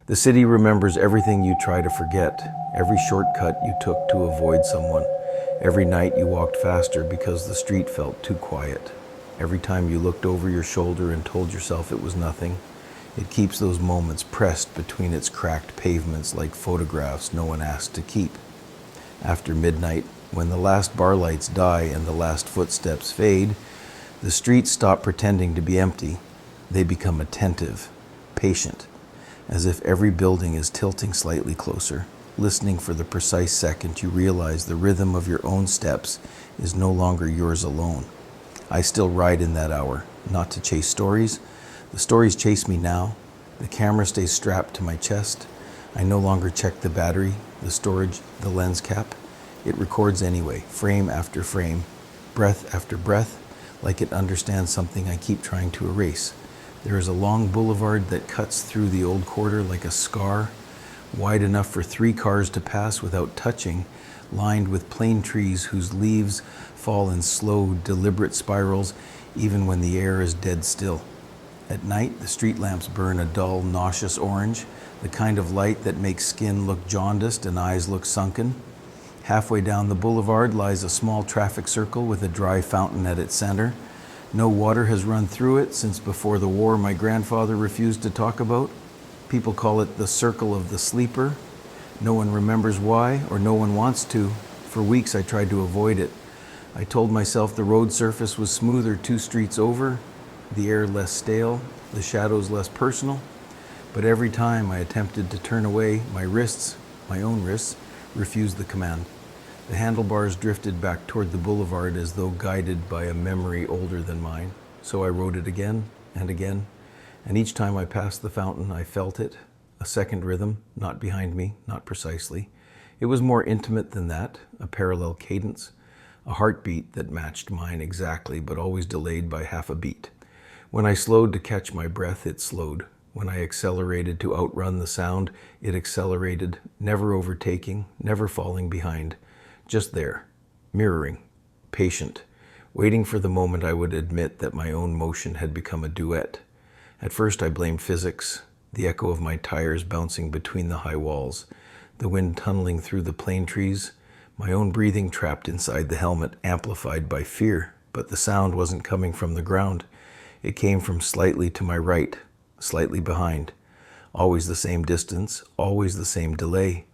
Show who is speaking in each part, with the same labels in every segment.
Speaker 1: The city remembers everything you try to forget, every shortcut you took to avoid someone, every night you walked faster because the street felt too quiet, every time you looked over your shoulder and told yourself it was nothing. It keeps those moments pressed between its cracked pavements like photographs no one asked to keep. After midnight, when the last bar lights die and the last footsteps fade, the streets stop pretending to be empty. They become attentive, patient, as if every building is tilting slightly closer, listening for the precise second you realize the rhythm of your own steps is no longer yours alone. I still ride in that hour, not to chase stories. The stories chase me now. The camera stays strapped to my chest. I no longer check the battery, the storage, the lens cap. It records anyway, frame after frame, breath after breath, like it understands something I keep trying to erase. There is a long boulevard that cuts through the old quarter like a scar, wide enough for 3 cars to pass without touching, lined with plane trees whose leaves fall in slow, deliberate spirals, even when the air is dead still. At night, the street lamps burn a dull, nauseous orange, the kind of light that makes skin look jaundiced and eyes look sunken. Halfway down the boulevard lies a small traffic circle with a dry fountain at its center. No water has run through it since before the war my grandfather refused to talk about. People call it the circle of the sleeper. No one remembers why, or no one wants to. For weeks I tried to avoid it. I told myself the road surface was smoother 2 streets over, the air less stale, the shadows less personal. But every time I attempted to turn away, my wrists, my own wrists, refused the command. The handlebars drifted back toward the boulevard as though guided by a memory older than mine. So I rode it again, and each time I passed the fountain, I felt it, a second rhythm, not behind me, not precisely. It was more intimate than that, a parallel cadence, a heartbeat that matched mine exactly, but always delayed by half a beat. When I slowed to catch my breath, it slowed. When I accelerated to outrun the sound, it accelerated, never overtaking, never falling behind. Just there, mirroring, patient, waiting for the moment I would admit that my own motion had become a duet. At first I blamed physics, the echo of my tires bouncing between the high walls, the wind tunneling through the plane trees, my own breathing trapped inside the helmet, amplified by fear. But the sound wasn't coming from the ground. It came from slightly to my right, slightly behind. Always the same distance, always the same delay.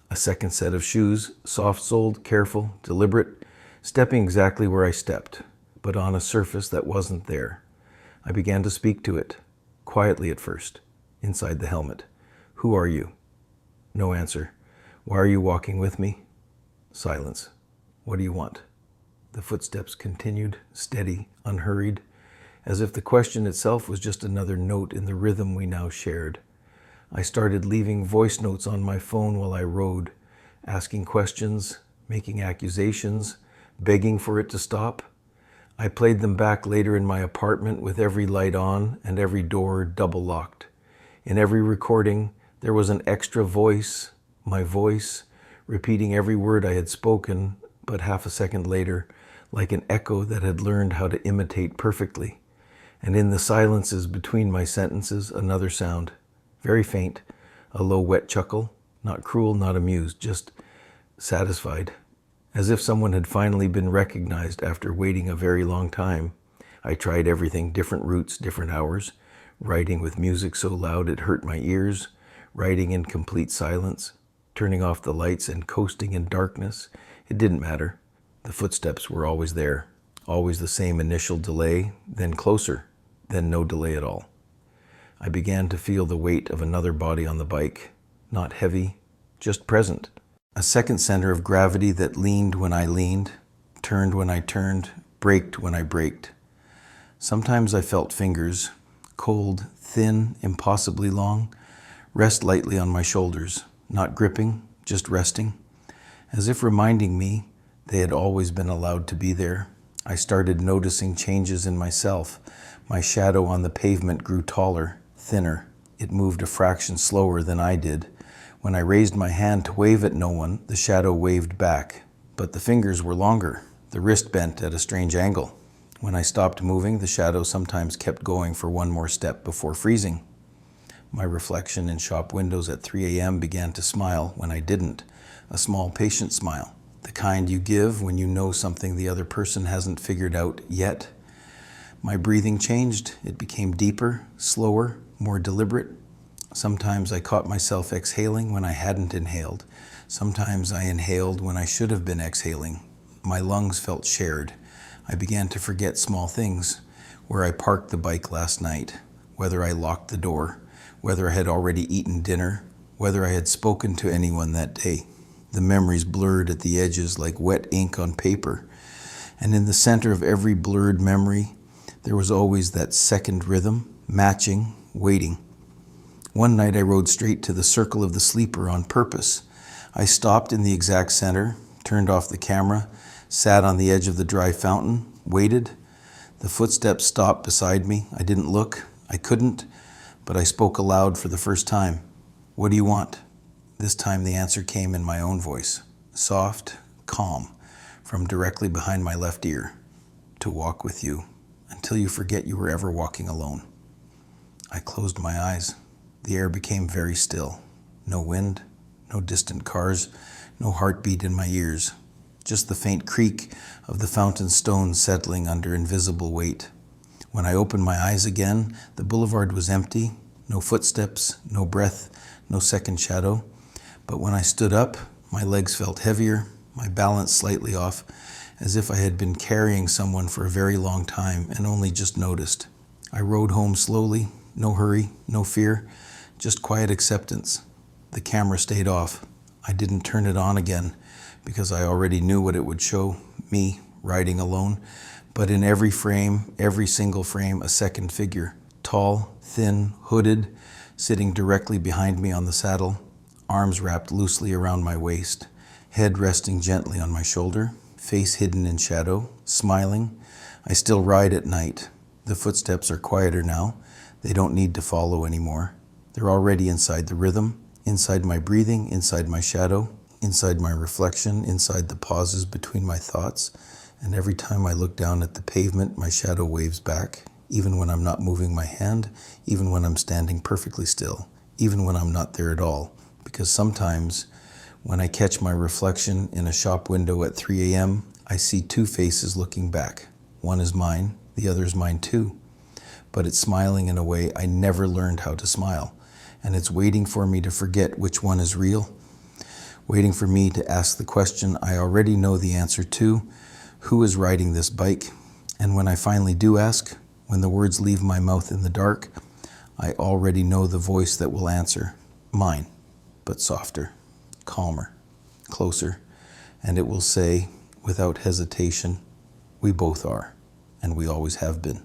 Speaker 1: A second set of shoes, soft-soled, careful, deliberate, stepping exactly where I stepped, but on a surface that wasn't there. I began to speak to it, quietly at first, inside the helmet. Who are you? No answer. Why are you walking with me? Silence. What do you want? The footsteps continued, steady, unhurried, as if the question itself was just another note in the rhythm we now shared. I started leaving voice notes on my phone while I rode, asking questions, making accusations, begging for it to stop. I played them back later in my apartment with every light on and every door double locked. In every recording, there was an extra voice, my voice, repeating every word I had spoken, but half a second later, like an echo that had learned how to imitate perfectly. And in the silences between my sentences, another sound. Very faint, a low wet chuckle, not cruel, not amused, just satisfied, as if someone had finally been recognized after waiting a very long time. I tried everything, different routes, different hours, writing with music so loud it hurt my ears, writing in complete silence, turning off the lights and coasting in darkness. It didn't matter. The footsteps were always there, always the same initial delay, then closer, then no delay at all. I began to feel the weight of another body on the bike, not heavy, just present. A second center of gravity that leaned when I leaned, turned when I turned, braked when I braked. Sometimes I felt fingers, cold, thin, impossibly long, rest lightly on my shoulders, not gripping, just resting, as if reminding me they had always been allowed to be there. I started noticing changes in myself. My shadow on the pavement grew taller, thinner. It moved a fraction slower than I did. When I raised my hand to wave at no one, the shadow waved back. But the fingers were longer, the wrist bent at a strange angle. When I stopped moving, the shadow sometimes kept going for one more step before freezing. My reflection in shop windows at 3 a.m. began to smile when I didn't. A small, patient smile. The kind you give when you know something the other person hasn't figured out yet. My breathing changed. It became deeper, slower, more deliberate. Sometimes I caught myself exhaling when I hadn't inhaled. Sometimes I inhaled when I should have been exhaling. My lungs felt shared. I began to forget small things. Where I parked the bike last night, whether I locked the door, whether I had already eaten dinner, whether I had spoken to anyone that day. The memories blurred at the edges like wet ink on paper. And in the center of every blurred memory, there was always that second rhythm, matching, waiting. One night I rode straight to the circle of the sleeper on purpose. I stopped in the exact center, turned off the camera, sat on the edge of the dry fountain, waited. The footsteps stopped beside me. I didn't look. I couldn't, but I spoke aloud for the first time. What do you want? This time the answer came in my own voice, soft, calm, from directly behind my left ear. To walk with you until you forget you were ever walking alone. I closed my eyes. The air became very still. No wind, no distant cars, no heartbeat in my ears. Just the faint creak of the fountain stones settling under invisible weight. When I opened my eyes again, the boulevard was empty. No footsteps, no breath, no second shadow. But when I stood up, my legs felt heavier, my balance slightly off, as if I had been carrying someone for a very long time and only just noticed. I rode home slowly, no hurry, no fear, just quiet acceptance. The camera stayed off. I didn't turn it on again because I already knew what it would show, me riding alone. But in every frame, every single frame, a second figure, tall, thin, hooded, sitting directly behind me on the saddle, arms wrapped loosely around my waist, head resting gently on my shoulder, face hidden in shadow, smiling. I still ride at night. The footsteps are quieter now. They don't need to follow anymore. They're already inside the rhythm, inside my breathing, inside my shadow, inside my reflection, inside the pauses between my thoughts. And every time I look down at the pavement, my shadow waves back, even when I'm not moving my hand, even when I'm standing perfectly still, even when I'm not there at all. Because sometimes when I catch my reflection in a shop window at 3 a.m., I see two faces looking back. One is mine, the other is mine too. But it's smiling in a way I never learned how to smile. And it's waiting for me to forget which one is real. Waiting for me to ask the question I already know the answer to. Who is riding this bike? And when I finally do ask, when the words leave my mouth in the dark, I already know the voice that will answer. Mine, but softer, calmer, closer. And it will say, without hesitation, we both are, and we always have been.